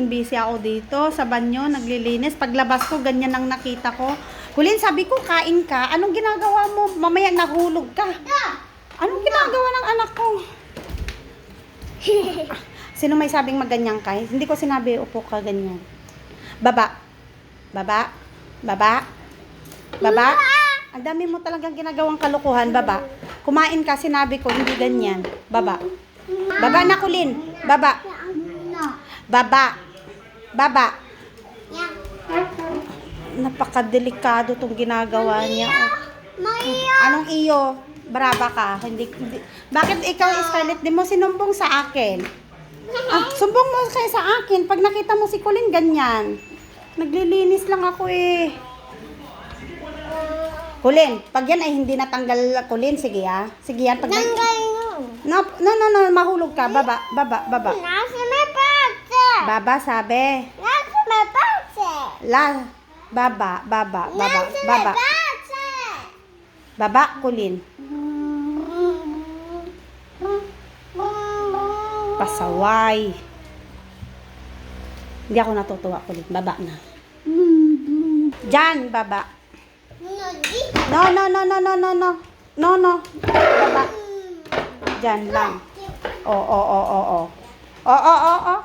busy ako dito sa banyo, naglilinis. Paglabas ko, ganyan ang nakita ko. Kulin, sabi ko, kain ka. Anong ginagawa mo? Mamaya nahulog ka. Anong ginagawa ng anak ko? Sino may sabing maganyan ka? Hindi ko sinabi, upo ka ganyan. Baba. Baba. Baba. Baba. Ang dami mo talagang ginagawang kalukuhan. Baba. Kumain ka, sinabi ko, hindi ganyan. Baba. Baba na, Kulin. Baba. Baba. Baba. Napakadelikado tong ginagawa niya. Anong iyo? Brava ka. Bakit ikaw, Scarlett, di mo sinumbong sa akin? Sumbong mo kayo sa akin. Pag nakita mo si Kulin, ganyan. Naglilinis lang ako eh. Kulin, pag yan ay hindi natanggal, Kulin, sige ha. Sige yan. Pag no, mahulog ka. Baba, baba, baba. Nasa may patse. Baba, sabi. Nasa may patse. Baba, baba, baba, Nasa may baba. patse. Baba, Kulin. Pasaway. Hindi ako natutuwa, Kulin. Baba na. Diyan, baba. No, no, no, no, no, no, no. No, no. Baba. Diyan lang. Oo, oo, oo, oo. Oo, oo, oo.